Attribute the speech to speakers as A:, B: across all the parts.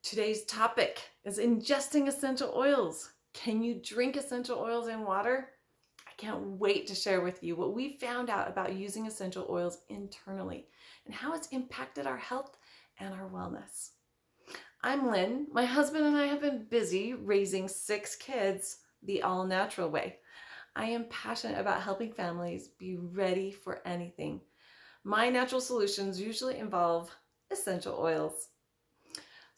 A: Today's topic is ingesting essential oils. Can you drink essential oils in water? I can't wait to share with you what we found out about using essential oils internally and how it's impacted our health and our wellness. I'm Lynn. My husband and I have been busy raising 6 kids the all natural way. I am passionate about helping families be ready for anything. My natural solutions usually involve essential oils.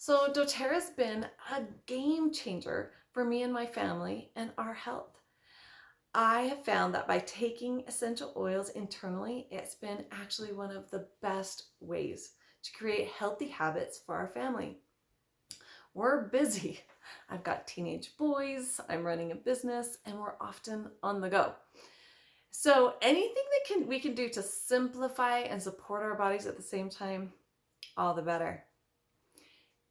A: So doTERRA's been a game changer for me and my family and our health. I have found that by taking essential oils internally, it's been actually one of the best ways to create healthy habits for our family. We're busy. I've got teenage boys, I'm running a business, and we're often on the go. So anything that we can do to simplify and support our bodies at the same time, all the better.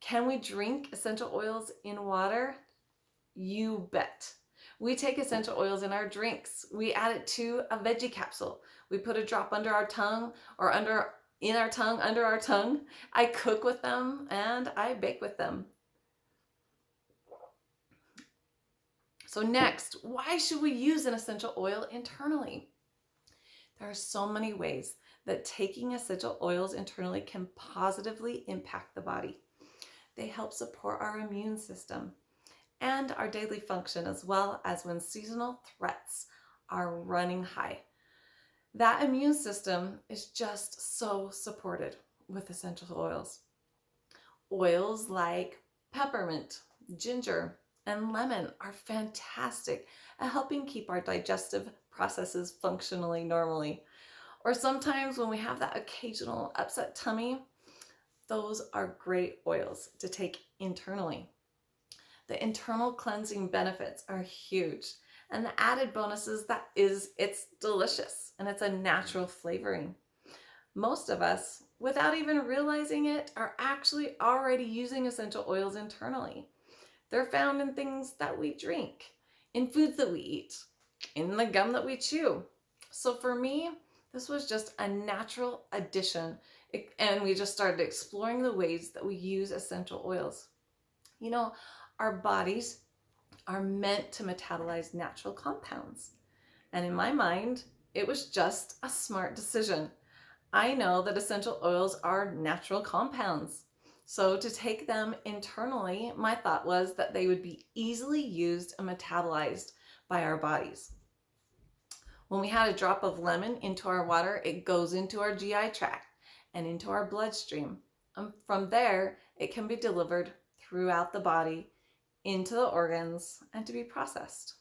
A: Can we drink essential oils in water? You bet. We take essential oils in our drinks. We add it to a veggie capsule. We put a drop under our tongue or under our tongue. I cook with them and I bake with them. So next, why should we use an essential oil internally? There are so many ways that taking essential oils internally can positively impact the body. They help support our immune system and our daily function, as well as when seasonal threats are running high. That immune system is just so supported with essential oils. Oils like peppermint, ginger, and lemon are fantastic at helping keep our digestive processes functionally normally. Or sometimes when we have that occasional upset tummy, those are great oils to take internally. The internal cleansing benefits are huge, and the added bonuses it's delicious and it's a natural flavoring. Most of us, without even realizing it, are actually already using essential oils internally. They're found in things that we drink, in foods that we eat, in the gum that we chew. So for me, this was just a natural addition, and we just started exploring the ways that we use essential oils. You know, our bodies are meant to metabolize natural compounds. And in my mind, it was just a smart decision. I know that essential oils are natural compounds. So to take them internally, my thought was that they would be easily used and metabolized by our bodies. When we had a drop of lemon into our water, it goes into our GI tract and into our bloodstream. And from there, it can be delivered throughout the body into the organs and to be processed.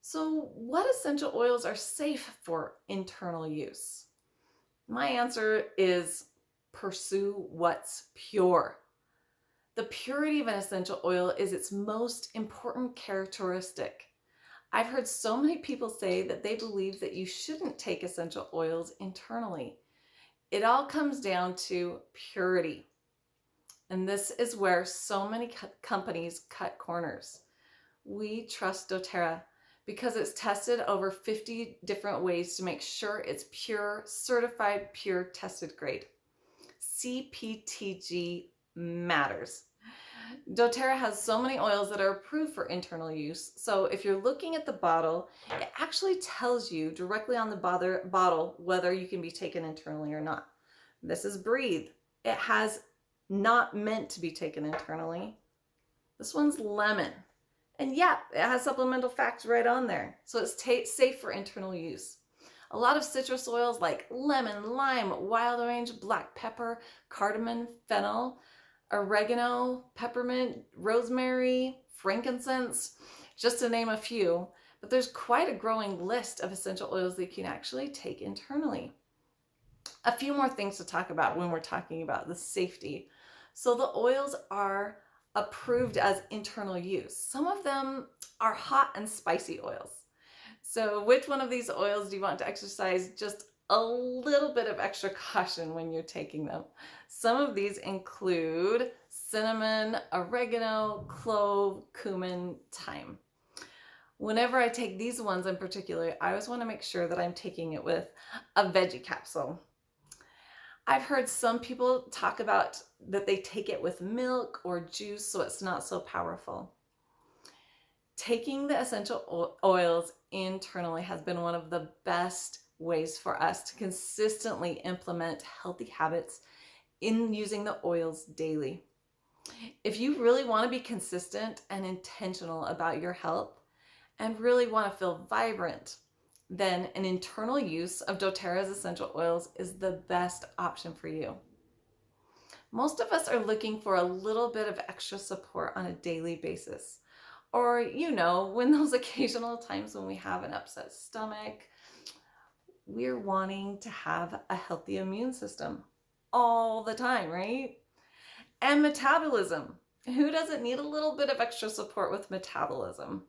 A: So what essential oils are safe for internal use? My answer is pursue what's pure. The purity of an essential oil is its most important characteristic. I've heard so many people say that they believe that you shouldn't take essential oils internally. It all comes down to purity. And this is where so many companies cut corners. We trust doTERRA because it's tested over 50 different ways to make sure it's pure, certified, pure, tested grade. CPTG matters. doTERRA has so many oils that are approved for internal use. So if you're looking at the bottle, it actually tells you directly on the bottle whether you can be taken internally or not. This is Breathe. It has not meant to be taken internally. This one's Lemon. And yeah, it has supplemental facts right on there. So it's safe for internal use. A lot of citrus oils like lemon, lime, wild orange, black pepper, cardamom, fennel, oregano, peppermint, rosemary, frankincense, just to name a few. But there's quite a growing list of essential oils that you can actually take internally. A few more things to talk about when we're talking about the safety. So the oils are approved as internal use. Some of them are hot and spicy oils. So which one of these oils do you want to exercise just a little bit of extra caution when you're taking them? Some of these include cinnamon, oregano, clove, cumin, thyme. Whenever I take these ones in particular, I always want to make sure that I'm taking it with a veggie capsule. I've heard some people talk about that they take it with milk or juice, so it's not so powerful. Taking the essential oils internally has been one of the best ways for us to consistently implement healthy habits in using the oils daily. If you really want to be consistent and intentional about your health and really want to feel vibrant, then an internal use of doTERRA's essential oils is the best option for you. Most of us are looking for a little bit of extra support on a daily basis. Or, when those occasional times when we have an upset stomach, we're wanting to have a healthy immune system all the time, right? And metabolism. Who doesn't need a little bit of extra support with metabolism?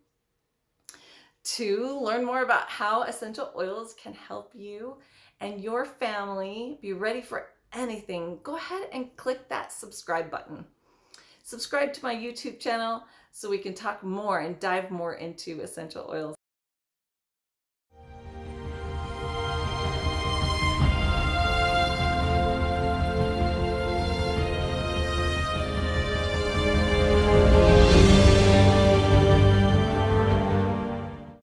A: To learn more about how essential oils can help you and your family be ready for anything, go ahead and click that subscribe button. Subscribe to my YouTube channel so we can talk more and dive more into essential oils.